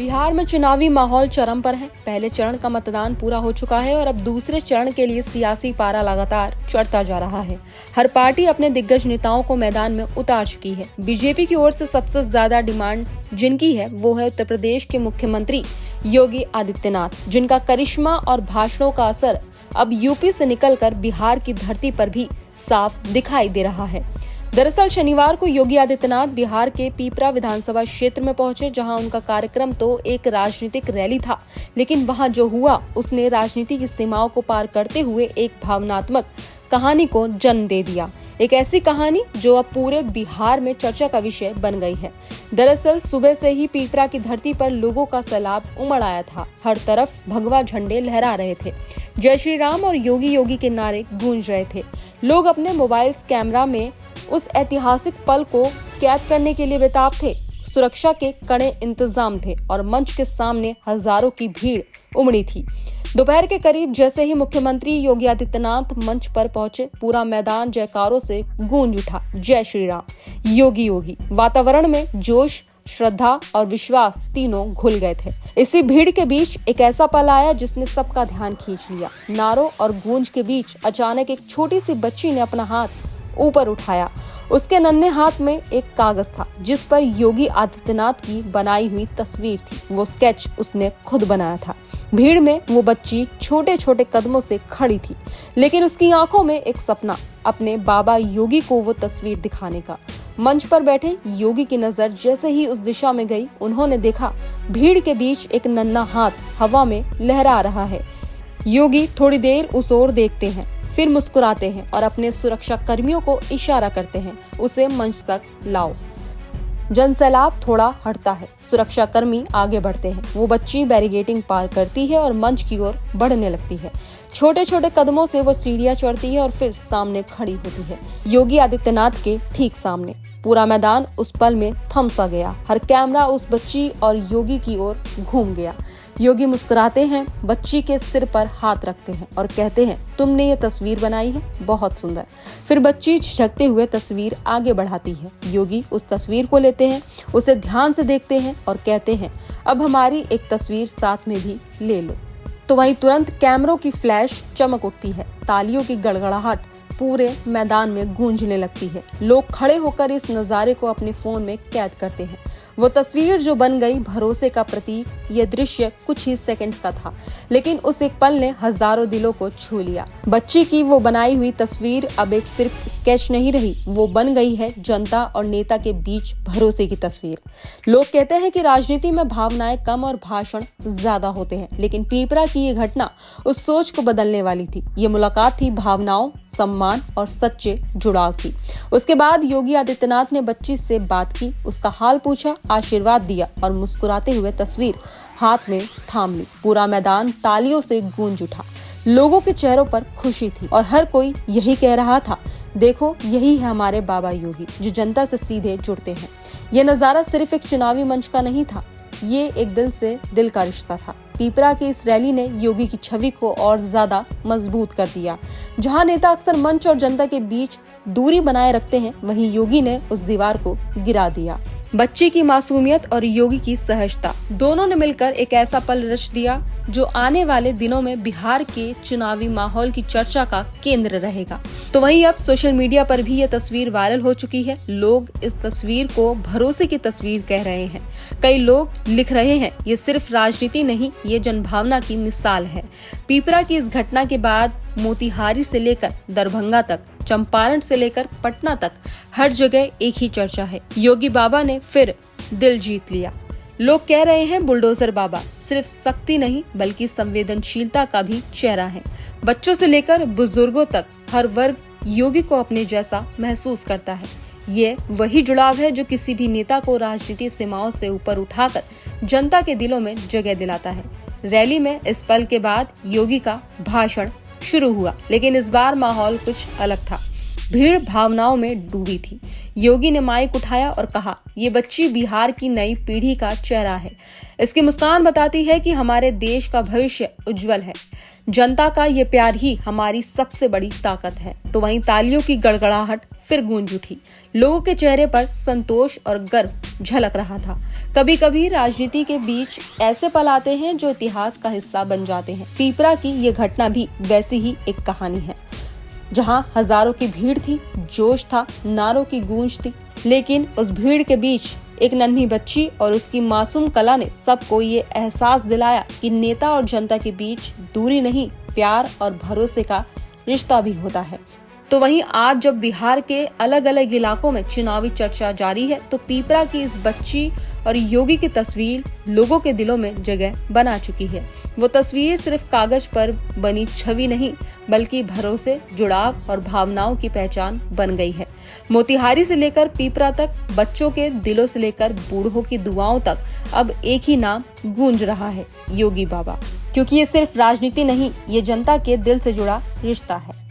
बिहार में चुनावी माहौल चरम पर है। पहले चरण का मतदान पूरा हो चुका है और अब दूसरे चरण के लिए सियासी पारा लगातार चढ़ता जा रहा है। हर पार्टी अपने दिग्गज नेताओं को मैदान में उतार चुकी है। बीजेपी की ओर से सबसे ज्यादा डिमांड जिनकी है वो है उत्तर प्रदेश के मुख्यमंत्री योगी आदित्यनाथ, जिनका करिश्मा और भाषणों का असर अब यूपी से निकलकर बिहार की धरती पर भी साफ दिखाई दे रहा है। दरअसल शनिवार को योगी आदित्यनाथ बिहार के पीपरा विधानसभा क्षेत्र में पहुंचे, जहां उनका कार्यक्रम तो एक राजनीतिक रैली था, लेकिन वहां जो हुआ उसने राजनीति की सीमाओं को पार करते हुए एक भावनात्मक कहानी को जन्म दे दिया। एक ऐसी कहानी जो अब पूरे बिहार में चर्चा का विषय बन गई है। दरअसल सुबह से ही पीपरा की धरती पर लोगों का सैलाब उमड़ आया था। हर तरफ भगवा झंडे लहरा रहे थे, जय श्री राम और योगी योगी के नारे गूंज रहे थे। लोग अपने मोबाइल कैमरा में उस ऐतिहासिक पल को कैद करने के लिए बेताब थे। सुरक्षा के कड़े इंतजाम थे और मंच के सामने हजारों की भीड़ उमड़ी थी। दोपहर के करीब जैसे ही मुख्यमंत्री योगी आदित्यनाथ मंच पर पहुंचे, पूरा मैदान जयकारों से गूंज उठा। जय श्री राम, योगी योगी। वातावरण में जोश, श्रद्धा और विश्वास तीनों घुल गए थे। इसी भीड़ के बीच एक ऐसा पल आया जिसने सबका ध्यान खींच लिया। नारों और गूंज के बीच अचानक एक छोटी सी बच्ची ने अपना हाथ ऊपर उठाया। उसके नन्हे हाथ में एक कागज था जिस पर योगी आदित्यनाथ की बनाई हुई तस्वीर थी। वो स्केच उसने खुद बनाया था। भीड़ में वो बच्ची छोटे छोटे कदमों से खड़ी थी, लेकिन उसकी आंखों में एक सपना, अपने बाबा योगी को वो तस्वीर दिखाने का। मंच पर बैठे योगी की नजर जैसे ही उस दिशा में गई, उन्होंने देखा भीड़ के बीच एक नन्हा हाथ हवा में लहरा रहा है। योगी थोड़ी देर उस ओर देखते हैं, फिर मुस्कुराते हैं और अपने सुरक्षा कर्मियों को इशारा करते हैं, उसे मंच तक लाओ। जनसैलाब थोड़ा हटता है, सुरक्षा कर्मी आगे बढ़ते हैं। वो बच्ची बैरिकेडिंग पार करती है और मंच की ओर बढ़ने लगती है। छोटे छोटे कदमों से वो सीढ़ियां चढ़ती है और फिर सामने खड़ी होती है, योगी आदित्यनाथ के ठीक सामने। पूरा मैदान उस पल में थम सा गया। हर कैमरा उस बच्ची और योगी की ओर घूम गया। योगी मुस्कुराते हैं, बच्ची के सिर पर हाथ रखते हैं और कहते हैं, तुमने ये तस्वीर बनाई है, बहुत सुंदर। फिर बच्ची झिझकते हुए तस्वीर आगे बढ़ाती है। योगी उस तस्वीर को लेते हैं, उसे ध्यान से देखते हैं और कहते हैं, अब हमारी एक तस्वीर साथ में भी ले लो। तो वहीं तुरंत कैमरों की फ्लैश चमक उठती है। तालियों की गड़गड़ाहट पूरे मैदान में गूंजने लगती है। लोग खड़े होकर इस नजारे को अपने फोन में कैद करते हैं। वो तस्वीर जो बन गई भरोसे का प्रतीक। ये दृश्य कुछ ही सेकंड्स का था, लेकिन उस एक पल ने हजारों दिलों को छू लिया। बच्ची की वो बनाई हुई तस्वीर अब एक सिर्फ स्केच नहीं रही, वो बन गई है जनता और नेता के बीच भरोसे की तस्वीर। लोग कहते हैं कि राजनीति में भावनाएं कम और भाषण ज्यादा होते हैं, लेकिन पीपरा की ये घटना उस सोच को बदलने वाली थी। ये मुलाकात थी भावनाओं, सम्मान और सच्चे जुड़ाव की। उसके बाद योगी आदित्यनाथ ने बच्ची से बात की, उसका हाल पूछा, आशीर्वाद दिया और मुस्कुराते हुए तस्वीर हाथ में थाम ली। पूरा मैदान तालियों से गूंज उठा। लोगों के चेहरों पर खुशी थी और हर कोई यही कह रहा था, देखो यही है हमारे बाबा योगी, जो जनता से सीधे जुड़ते हैं। ये नजारा सिर्फ एक चुनावी मंच का नहीं था, ये एक दिल से दिल का रिश्ता था। पीपरा की इस रैली ने योगी की छवि को और ज्यादा मजबूत कर दिया। जहां नेता अक्सर मंच और जनता के बीच दूरी बनाए रखते हैं, वहीं योगी ने उस दीवार को गिरा दिया। बच्ची की मासूमियत और योगी की सहजता दोनों ने मिलकर एक ऐसा पल रच दिया जो आने वाले दिनों में बिहार के चुनावी माहौल की चर्चा का केंद्र रहेगा। तो वहीं अब सोशल मीडिया पर भी यह तस्वीर वायरल हो चुकी है। लोग इस तस्वीर को भरोसे की तस्वीर कह रहे हैं। कई लोग लिख रहे हैं, ये सिर्फ राजनीति नहीं, ये जनभावना की मिसाल है। पीपरा की इस घटना के बाद मोतिहारी से लेकर दरभंगा तक, चंपारण से लेकर पटना तक हर जगह एक ही चर्चा है, योगी बाबा ने फिर दिल जीत लिया। लोग कह रहे हैं, बुलडोजर बाबा सिर्फ शक्ति नहीं बल्कि संवेदनशीलता का भी चेहरा है। बच्चों से लेकर बुजुर्गों तक हर वर्ग योगी को अपने जैसा महसूस करता है। ये वही जुड़ाव है जो किसी भी नेता को राजनीति सीमाओं से ऊपर उठाकर जनता के दिलों में जगह दिलाता है। रैली में इस पल के बाद योगी का भाषण शुरू हुआ, लेकिन इस बार माहौल कुछ अलग था। भीड़ भावनाओं में डूबी थी। योगी ने माइक उठाया और कहा, ये बच्ची बिहार की नई पीढ़ी का चेहरा है। इसकी मुस्कान बताती है कि हमारे देश का भविष्य उज्जवल है। जनता का ये प्यार ही हमारी सबसे बड़ी ताकत है। तो वहीं तालियों की गड़गड़ाहट फिर गूंज उठी। लोगों के चेहरे पर संतोष और गर्व झलक रहा था। कभी कभी राजनीति के बीच ऐसे पल आते हैं जो इतिहास का हिस्सा बन जाते हैं। पीपरा की ये घटना भी वैसी ही एक कहानी है, जहां हजारों की भीड़ थी, जोश था, नारों की गूंज थी, लेकिन उस भीड़ के बीच एक नन्ही बच्ची और उसकी मासूम कला ने सबको ये एहसास दिलाया कि नेता और जनता के बीच दूरी नहीं, प्यार और भरोसे का रिश्ता भी होता है। तो वहीं आज जब बिहार के अलग अलग इलाकों में चुनावी चर्चा जारी है, तो पीपरा की इस बच्ची और योगी की तस्वीर लोगों के दिलों में जगह बना चुकी है। वो तस्वीर सिर्फ कागज पर बनी छवि नहीं, बल्कि भरोसे, जुड़ाव और भावनाओं की पहचान बन गई है। मोतिहारी से लेकर पीपरा तक, बच्चों के दिलों से लेकर बूढ़ों की दुआओं तक अब एक ही नाम गूंज रहा है, योगी बाबा। क्योंकि ये सिर्फ राजनीति नहीं, ये जनता के दिल से जुड़ा रिश्ता है।